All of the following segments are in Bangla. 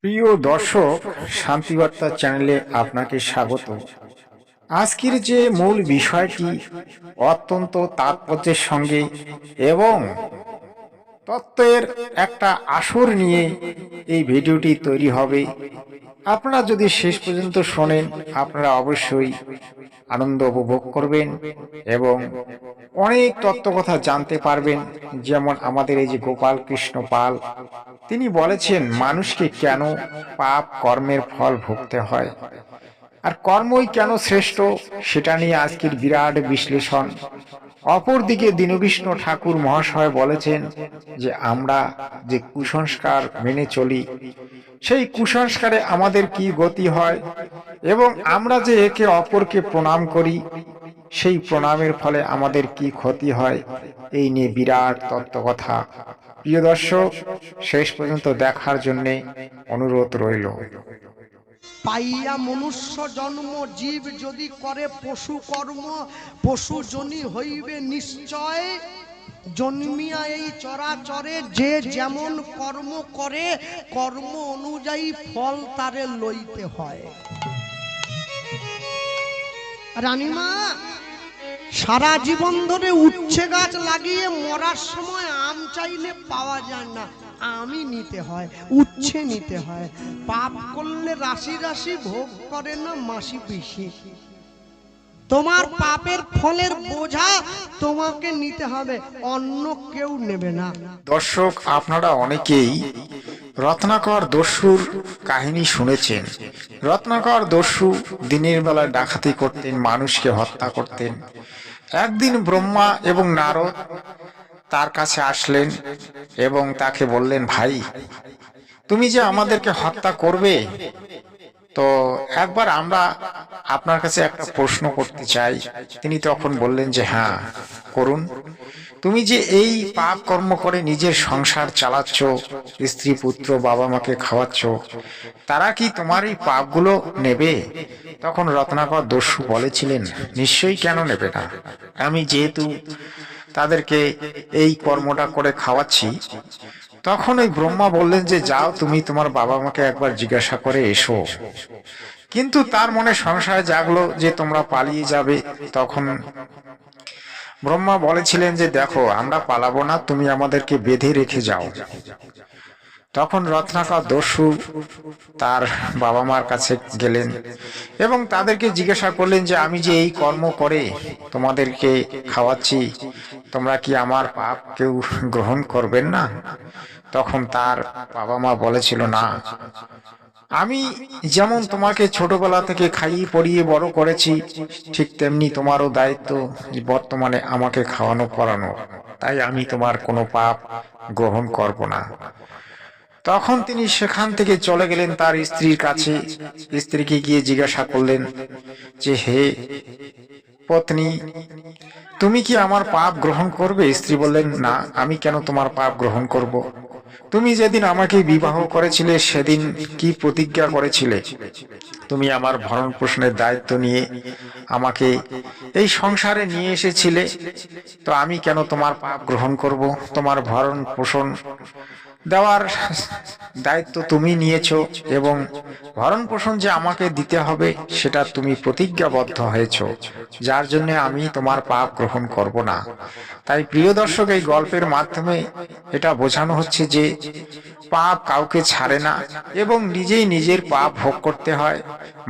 প্রিয় দর্শক, শান্তিবার্তা চ্যানেলে আপনাকে স্বাগত। আজকের যে মূল বিষয়টি অত্যন্ত তাৎপর্যের সঙ্গে এবং তত্ত্বের একটা আসর নিয়ে এই ভিডিওটি তৈরি হবে। আপনারা যদি শেষ পর্যন্ত শোনেন, আপনারা অবশ্যই আনন্দ উপভোগ করবেন এবং অনেক তত্ত্ব কথা জানতে পারবেন। যেমন আমাদের এই যে গোপাল কৃষ্ণ পাল, তিনি বলেছেন মানুষকে কেন পাপ কর্মের ফল ভুগতে হয় আর কর্মই কেন শ্রেষ্ঠ, সেটা নিয়ে আজকের বিরাট বিশ্লেষণ। অপরদিকে দীনকৃষ্ণ ঠাকুর মহাশয় বলেছেন যে আমরা যে কুসংস্কার মেনে চলি, সেই কুসংস্কারে আমাদের কি গতি হয় এবং আমরা যে একে অপরকে প্রণাম করি, সেই প্রণামের ফলে আমাদের কি ক্ষতি হয়, এই নিয়ে বিরাট তত্ত্বকথা। প্রিয় দর্শক, শেষ পর্যন্ত দেখার জন্যে অনুরোধ রইল। পাইয়া মনুষ্য জন্ম জীব যদি করে পশু কর্ম, পশু জনি হইবে নিশ্চয়। জন্মিয়া এই চরাচরে যে যেমন কর্ম করে, কর্ম অনুযায়ী ফল তারে লইতে হয়। রানীমা সারা জীবন ধরে উচ্ছে গাছ লাগিয়ে মরার সময় আম চাইলে পাওয়া যায় না, আমি নিতে হয়, উচ্ছে নিতে হয়। পাপ করলে রাশি রাশি ভোগ করে না মাসি পিসি। তোমার পাপের ফলের বোঝা তোমাকে নিতে হবে, অন্য কেউ নেবে না। দর্শক, আপনারা অনেকেই রত্নাকর দস্যুর কাহিনী শুনেছেন। রত্নাকর দস্যু দিনের বেলা ডাকাতি করতেন, মানুষকে হত্যা করতেন। একদিন ব্রহ্মা এবং নারদ তার কাছে আসলেন এবং তাকে বললেন, ভাই, তুমি যে আমাদেরকে হত্যা করবে, তো একবার আমরা আপনার কাছে একটা প্রশ্ন করতে চাই। তিনি তখন বললেন যে হ্যাঁ, করুন। তুমি যে এই পাপ কর্ম করে নিজের সংসার চালাচ্ছ, স্ত্রী পুত্র বাবা মাকে খাওয়াচ্ছ, তারা কি তোমার এই পাপগুলো নেবে? তখন রত্নাকর দস্যু বলেছিলেন, নিশ্চয়ই, কেন নেবে না? আমি যেহেতু তাদেরকে এই কর্মটা করে খাওয়াচ্ছি। তখন ওই ব্রহ্মা বললেন যে যাও, তুমি তোমার বাবা মাকে একবার জিজ্ঞাসা করে এসো। কিন্তু তার মনে সংশয় জাগলো যে তোমরা পালিয়ে যাবে। তখন ব্রহ্মা বলেছিলেন যে দেখো, আমরা পালাবো না, তুমি আমাদেরকে বেঁধে রেখে যাও। তখন রত্নাকর দস্যু তার বাবা মার কাছে গেলেন এবং তাদেরকে জিজ্ঞাসা করলেন যে আমি যে এই কর্ম করে তোমাদেরকে খাওয়াচ্ছি, তোমরা কি আমার পাপ কেউ গ্রহণ করবেন না? তখন তার বাবা মা বলেছিল, না, আমি যেমন তোমাকে ছোটবেলা থেকে খাইয়ে পড়িয়ে বড় করেছি, ঠিক তেমনি তোমারও দায়িত্ব বর্তমানে আমাকে খাওয়ানো পড়ানো, তাই আমি তোমার কোনো পাপ গ্রহণ করব না। তখন তিনি সেখান থেকে চলে গেলেন তার স্ত্রীর কাছে। স্ত্রীকে গিয়ে জিজ্ঞাসা করলেন যে হে পত্নী, তুমি কি আমার পাপ গ্রহণ করবে? স্ত্রী বললেন, না, আমি কেন তোমার পাপ গ্রহণ করব? তুমি যেদিন আমাকে বিবাহ করেছিলে সেদিন কি প্রতিজ্ঞা করেছিলে? তুমি আমার ভরণ পোষণের দায়িত্ব নিয়ে আমাকে এই সংসারে নিয়ে এসেছিলে, তো আমি কেন তোমার পাপ গ্রহণ করব? তোমার ভরণ পোষণ দেওয়ার দায়িত্ব তুমি নিয়েছো এবং ভরণ পোষণ যে আমাকে দিতে হবে সেটা তুমি প্রতিজ্ঞাবদ্ধ হয়েছ, যার জন্য আমি তোমার পাপ গ্রহণ করব না। তাই প্রিয় দর্শক, এই গল্পের মাধ্যমে এটা বোঝানো হচ্ছে যে পাপ কাউকে ছাড়ে না এবং নিজেই নিজের পাপ ভোগ করতে হয়।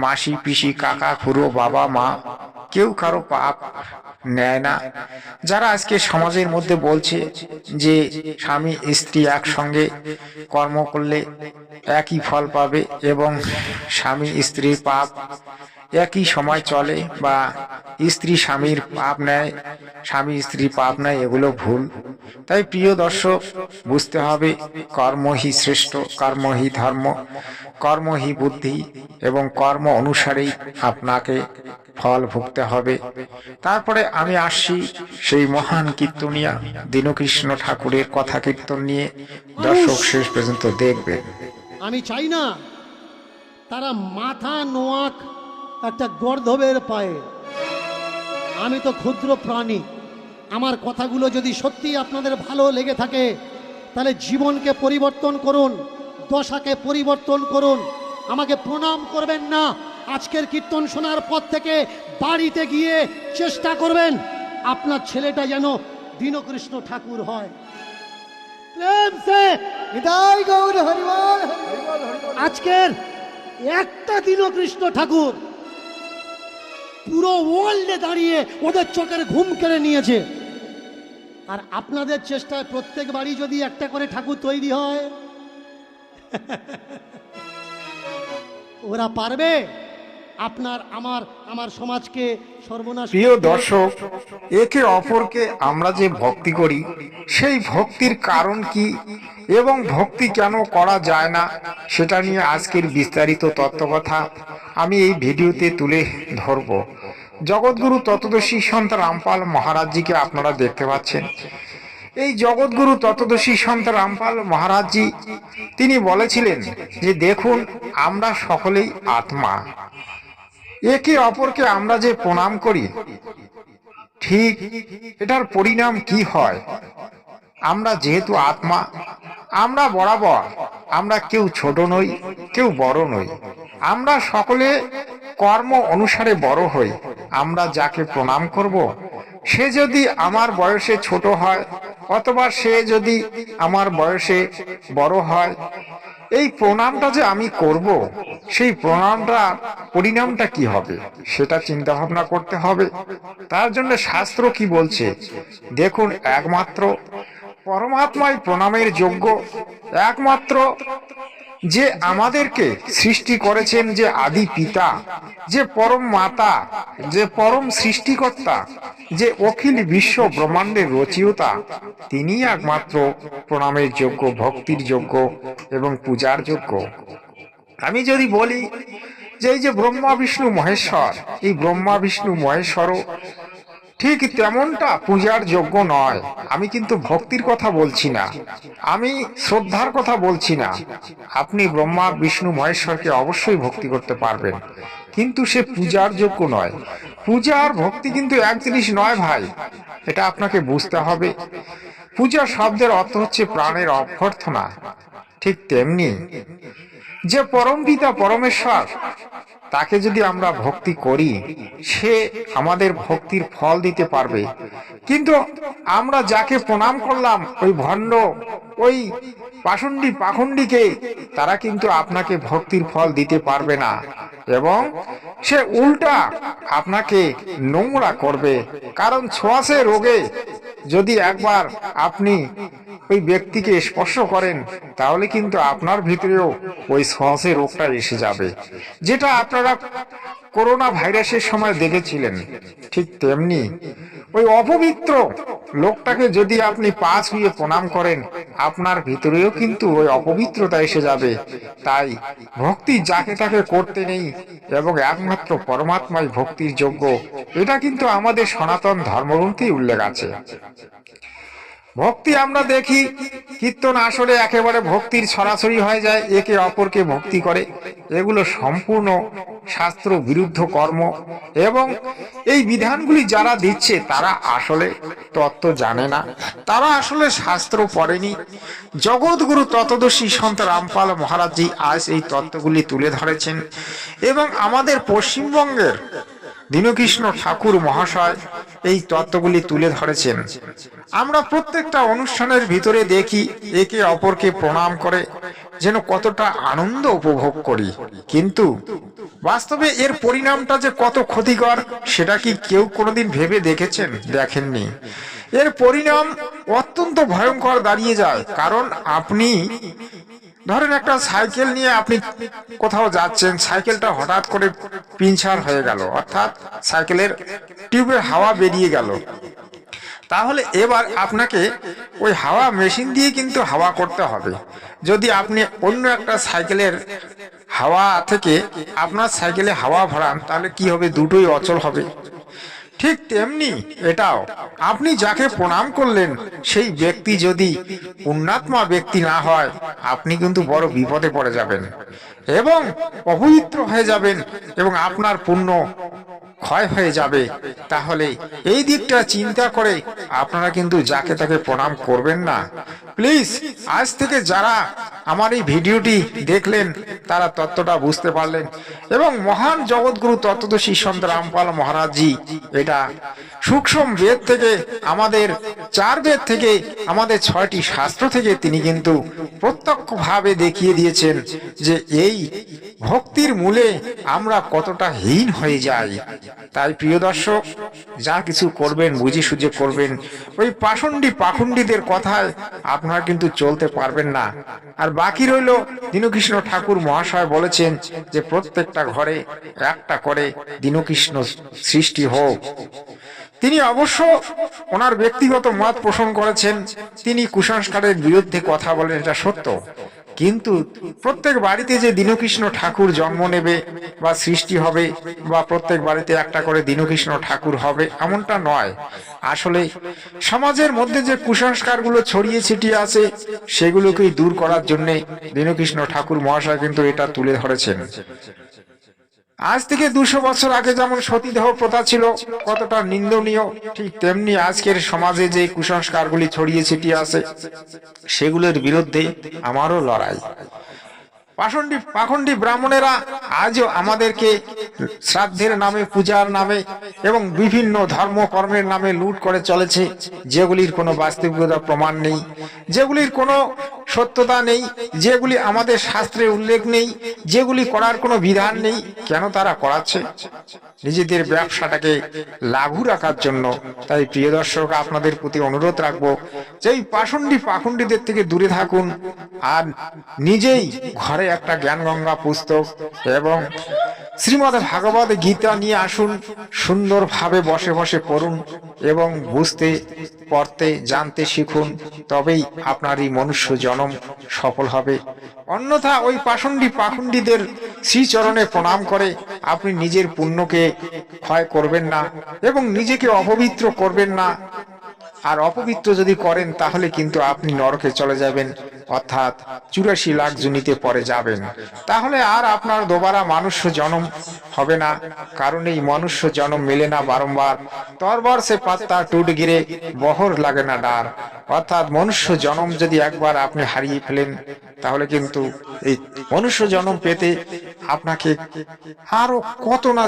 মাসি পিসি কাকা খুড়ো বাবা মা কেউ কারো পাপ নেয় না। যারা আজকে সমাজের মধ্যে বলছে যে স্বামী স্ত্রী একসঙ্গে কর্ম করলে একই ফল পাবে এবং স্বামী স্ত্রীর পাপ একই সময় চলে, বা স্ত্রী স্বামীর পাপ নেয়, স্বামী স্ত্রীর পাপ নেয়, এগুলো ভুল। তাই প্রিয় দর্শক, বুঝতে হবে কর্মহি শ্রেষ্ঠ, কর্মহি ধর্ম, কর্মহি বুদ্ধি এবং কর্ম অনুসারেই আপনাকে ফল ভুগতে হবে। তারপরে আমি আসছি সেই মহান কীর্তনিয়া দীনকৃষ্ণ ঠাকুরের কথা কীর্তন নিয়ে। দর্শক শেষ পর্যন্ত দেখবেন। আমি চাই না তারা মাথা নোয়াক একটা গর্ধবের পায়ে। আমি তো ক্ষুদ্র প্রাণী, আমার কথাগুলো যদি সত্যি আপনাদের ভালো লেগে থাকে তাহলে জীবনকে পরিবর্তন করুন, দশাকে পরিবর্তন করুন। আমাকে প্রণাম করবেন না। আজকের কীর্তন শোনার পর থেকে বাড়িতে গিয়ে চেষ্টা করবেন আপনার ছেলেটা যেন দীনকৃষ্ণ ঠাকুর হয়। প্রেম সে হৃদয় গৌর হরিবল। আজকের একটা দীনকৃষ্ণ ঠাকুর পুরো ওয়ার্ল্ডে দাঁড়িয়ে ওদের চোখের ঘুম কেড়ে নিয়েছে। আর আপনাদের চেষ্টায় প্রত্যেক বাড়ি যদি একটা করে ঠাকুর তৈরি হয়, ওরা পারবে আপনার আমার আমার সমাজকে সর্বনাশ। প্রিয় দর্শক, একে অপরকে আমরা যে ভক্তি করি সেই ভক্তির কারণ কি এবং ভক্তি কেন করা যায় না সেটা নিয়ে আজকের বিস্তারিত তত্ত্বকথা আমি এই ভিডিওতে তুলে ধরব। জগৎগুরু তত্ত্বদর্শী সন্ত রামপাল মহারাজজিকে আপনারা দেখতে পাচ্ছেন। এই জগৎগুরু তত্ত্বদর্শী সন্ত রামপাল মহারাজজি তিনি বলেছিলেন যে দেখুন, আমরা সকলেই আত্মা। একে অপরকে আমরা যে প্রণাম করি, ঠিক এটার পরিণাম কি হয়? আমরা যেহেতু আত্মা, আমরা বরাবর, আমরা কেউ ছোট নই, কেউ বড় নই, আমরা সকলে কর্ম অনুসারে বড় হই। আমরা যাকে প্রণাম করব, সে যদি আমার বয়সে ছোট হয় অথবা সে যদি আমার বয়সে বড় হয়, এই প্রণামটা যে আমি করব, সেই প্রণামটা পরিণামটা কি হবে সেটা চিন্তা ভাবনা করতে হবে। তার জন্য শাস্ত্র কি বলছে দেখুন, একমাত্র পরমাত্মাই প্রণামের যোগ্য। একমাত্র যে আমাদেরকে সৃষ্টি করেছেন, যে আদি পিতা, যে পরম মাতা, যে পরম সৃষ্টিকর্তা, যে অখিল বিশ্ব ব্রহ্মাণ্ডের রচয়িতা, তিনিই একমাত্র প্রণামের যোগ্য, ভক্তির যোগ্য এবং পূজার যোগ্য। আমি যদি বলি যে এই যে ব্রহ্মা বিষ্ণু মহেশ্বর, এই ব্রহ্মা বিষ্ণু মহেশ্বরও ঠিক তেমনটা পূজার যোগ্য নয়। আমি কিন্তু ভক্তির কথা বলছি না, আমি শ্রদ্ধার কথা বলছি না। আপনি ব্রহ্মা বিষ্ণু মহেশ্বরকে অবশ্যই ভক্তি করতে পারবেন, কিন্তু সে পূজার যোগ্য নয়। পূজা আর ভক্তি কিন্তু এক জিনিস নয় ভাই, এটা আপনাকে বুঝতে হবে। পূজা শব্দের অর্থ হচ্ছে প্রাণের অভ্যর্থনা। ঠিক তেমনি যে পরম পিতা পরমেশ্বর, তাকে যদি আমরা ভক্তি করি, সে আমাদের ভক্তির ফল দিতে পারবে। কিন্তু আমরা যাকে প্রণাম করলাম, ওই ভণ্ড, ওই পাষণ্ডী পাখণ্ডীকে, তারা কিন্তু আপনাকে ভক্তির ফল দিতে পারবে না এবং সে উল্টা আপনাকে নোংরা করবে। কারণ ছোঁয়াচে রোগে যদি একবার আপনি ওই ব্যক্তিকে স্পর্শ করেন, তাহলে কিন্তু আপনার ভিতরেও ওই ছোঁয়াচে রোগটা এসে যাবে, যেটা আপনারা করোনা ভাইরাসের সময় দেখেছিলেন। ঠিক তেমনি ওই অপবিত্র লোকটাকে যদি আপনি পা ছুঁয়ে প্রণাম করেন, আপনার ভিতরেও কিন্তু ওই অপবিত্রতা এসে যাবে। তাই ভক্তি যাকে তাকে করতে নেই এবং একমাত্র পরমাত্মাই ভক্তির যোগ্য। এটা কিন্তু আমাদের সনাতন ধর্মগ্রন্থেই উল্লেখ আছে। ভক্তি আমরা দেখি কীর্তন আসরে একেবারে ভক্তির ছড়াছড়ি হয়ে যায়, একে অপরকে ভক্তি করে। এগুলো সম্পূর্ণ শাস্ত্র বিরুদ্ধ কর্ম এবং এই বিধানগুলি যারা দিচ্ছে তারা আসলে তত্ত্ব জানে না, তারা আসলে শাস্ত্র পড়েনি। জগৎগুরু তত্ত্বদর্শী সন্ত রামপাল মহারাজজি আজ এই তত্ত্বগুলি তুলে ধরেছেন এবং আমাদের পশ্চিমবঙ্গের দীনকৃষ্ণ ঠাকুর মহাশয় এই তত্ত্বগুলি তুলে ধরেছেন। আমরা প্রত্যেকটা অনুষ্ঠানের ভিতরে দেখি একে অপরকে প্রণাম করে যেন কতটা আনন্দ উপভোগ করি, কিন্তু বাস্তবে এর পরিণামটা যে কত ক্ষতিকর সেটা কি কেউ কোনোদিন ভেবে দেখেছেন? দেখেননি। এর পরিণাম অত্যন্ত ভয়ঙ্কর দাঁড়িয়ে যায়। কারণ আপনি ধরেন একটা সাইকেল নিয়ে আপনি কোথাও যাচ্ছেন, সাইকেলটা হঠাৎ করে পিঞ্চার হয়ে গেল, অর্থাৎ সাইকেলের টিউবের হাওয়া বেরিয়ে গেল। তাহলে এবার আপনাকে ওই হাওয়া মেশিন দিয়ে কিন্তু হাওয়া করতে হবে। যদি আপনি অন্য একটা সাইকেলের হাওয়া থেকে আপনার সাইকেলে হাওয়া ভরান, তাহলে কি হবে? দুটোই অচল হবে। ঠিক তেমনি এটাও, আপনি যাকে প্রণাম করলেন সেই ব্যক্তি যদি পুণ্যাত্মা ব্যক্তি না হয়, আপনি কিন্তু বড় বিপদে পড়ে যাবেন এবং অপবিত্র হয়ে যাবেন এবং আপনার পুণ্য ক্ষয় হয়ে যাবে, তাহলে এই দিকটা চিন্তা করে আপনারা কিন্তু যাকে তাকে প্রণাম করবেন না। প্লিজ, আজ থেকে যারা আমার এই ভিডিওটি দেখলেন তারা তত্ত্বটা বুঝতে পারলেন, এবং মহান জগৎগুরু তত্ত্বদর্শী সন্ত রামপাল মহারাজজি এটা সূক্ষ্ম বেদ থেকে, আমাদের 4 বেদ থেকে, আমাদের 6টি শাস্ত্র থেকে তিনি কিন্তু প্রত্যক্ষভাবে দেখিয়ে দিয়েছেন যে এই ভক্তির মূলে আমরা কতটা হীন হয়ে যাই। তাই প্রিয় দর্শক, যা কিছু করবেন বুঝে সুঝে করবেন। ওই পাখণ্ডীদের কথায় আপনারা কিন্তু চলতে পারবেন না। আর বাকি রইল, দীনকৃষ্ণ ঠাকুর মহাশয় বলেছেন যে প্রত্যেকটা ঘরে একটা করে দীনকৃষ্ণ সৃষ্টি হোক। তিনি অবশ্য ওনার ব্যক্তিগত মত পোষণ করেছেন, তিনি কুসংস্কারের বিরুদ্ধে কথা বলেন, এটা সত্য। কিন্তু প্রত্যেক বাড়িতে যে দীনকৃষ্ণ ঠাকুর জন্ম নেবে বা সৃষ্টি হবে, বা প্রত্যেক বাড়িতে একটা করে দীনকৃষ্ণ ঠাকুর হবে, এমনটা নয়। আসলে সমাজের মধ্যে যে কুসংস্কারগুলো ছড়িয়ে ছিটিয়ে আছে সেগুলোকেই দূর করার জন্য দীনকৃষ্ণ ঠাকুর মহাশয় কিন্তু এটা তুলে ধরেছেন। আজ থেকে 200 বছর আগে যেমন সতীদাহ প্রথা ছিল কতটা নিন্দনীয়, ঠিক তেমনি আজকের সমাজে যে কুসংস্কারগুলি ছড়িয়ে ছিটিয়ে আছে সেগুলোর বিরুদ্ধে আমারও লড়াই। পাখণ্ডী ব্রাহ্মণেরা আজও আমাদেরকে শ্রাদ্ধের নামে, পূজার নামে এবং বিভিন্ন ধর্মকর্মের নামে লুট করে চলেছে, যেগুলির কোনো বাস্তবিকতা প্রমাণ নেই, যেগুলির কোনো সত্যতা নেই, যেগুলি আমাদের শাস্ত্রে উল্লেখ নেই, যেগুলি করার কোনো বিধান নেই। কেন তারা করাচ্ছে? নিজেদের ব্যবসাটাকে লাঘু রাখার জন্য। তাই প্রিয় দর্শক, আপনাদের প্রতি অনুরোধ রাখবো যে এই পাখণ্ডীদের থেকে দূরে থাকুন, আর নিজেই ঘরে একটা জ্ঞান গঙ্গা পুস্তক এবং শ্রীমদ্ ভাগবত গীতা নিয়ে আসুন, সুন্দরভাবে বসে বসে পড়ুন এবং বুঝতে, পড়তে, জানতে শিখুন, তবেই আপনার এই মনুষ্য জন্ম সফল হবে। অন্যথা ওই পাখণ্ডীদের শ্রীচরণে প্রণাম করে আপনি নিজের পুণ্যকে ক্ষয় করবেন না এবং নিজেকে অপবিত্র করবেন না। আর অপবিত্র যদি করেন তাহলে কিন্তু আপনি নরকে চলে যাবেন, অর্থাৎ 84 লাখ জুনিতে পরে যাবেন। তাহলে আর আপনার দোবারা মনুষ্য জন্ম হবে না, কারণ এই মনুষ্য জন্ম মেলে না বারংবার। তরবার সে পাত্তা টুট গিরে বহর লাগে না ডার। অর্থাৎ মনুষ্য জন্ম যদি একবার আপনি হারিয়ে ফেলেন তাহলে কিন্তু এই মনুষ্য জন্ম পেতে আপনাকে আরো কত না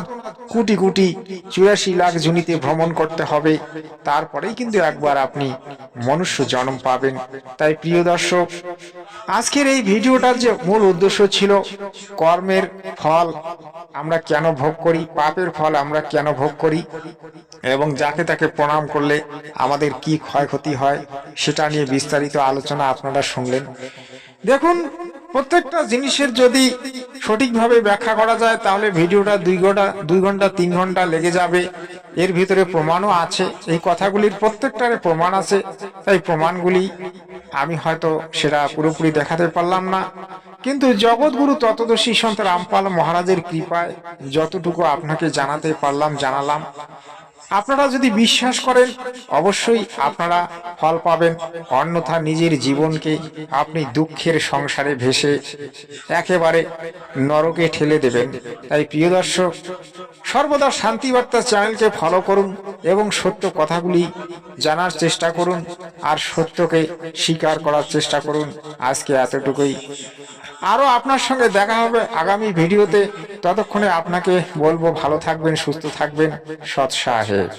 কোটি কোটি 84 লাখ জুনিতে ভ্রমণ করতে হবে, তারপরেই কিন্তু একবার আপনি মনুষ্য জন্ম পাবেন। তাই প্রিয় দর্শক, আজকের এই ভিডিওটার যে মূল উদ্দেশ্য ছিল, কর্মের ফল আমরা কেন ভোগ করি, পাপের ফল আমরা কেন ভোগ করি, এবং যাকে তাকে প্রণাম করলে আমাদের কি ক্ষয়ক্ষতি হয়, সেটা নিয়ে বিস্তারিত আলোচনা আপনারা শুনলেন। দেখুন, প্রত্যেকটা জিনিসের যদি সঠিকভাবে ব্যাখ্যা করা যায় তাহলে ভিডিওটা 2 ঘন্টা 3 ঘন্টা লেগে যাবে। এর ভিতরে প্রমাণও আছে, এই কথাগুলির প্রত্যেকটার প্রমাণ আছে। তাই প্রমাণগুলি আমি হয়তো সেটা পুরোপুরি দেখাতে পারলাম না, কিন্তু জগৎগুরু তত্ত্বদর্শী সন্ত রামপাল মহারাজের কৃপায় যতটুকু আপনাকে জানাতে পারলাম জানালাম। আপনারা যদি বিশ্বাস করেন অবশ্যই আপনারা ফল পাবেন, অন্যথা নিজের জীবনকে আপনি দুঃখের সংসারে ভেসে একেবারে নরকে ঠেলে দেবেন। তাই প্রিয় দর্শক, সর্বদা শান্তিবার্তা চ্যানেলকে ফলো করুন এবং সত্য কথাগুলি জানার চেষ্টা করুন, আর সত্যকে স্বীকার করার চেষ্টা করুন। আজকে এতটুকুই, আরো আপনার সঙ্গে দেখা হবে আগামী ভিডিওতে। ততক্ষণে আপনাকে বলবো ভালো থাকবেন, সুস্থ থাকবেন, সৎ সাহেব।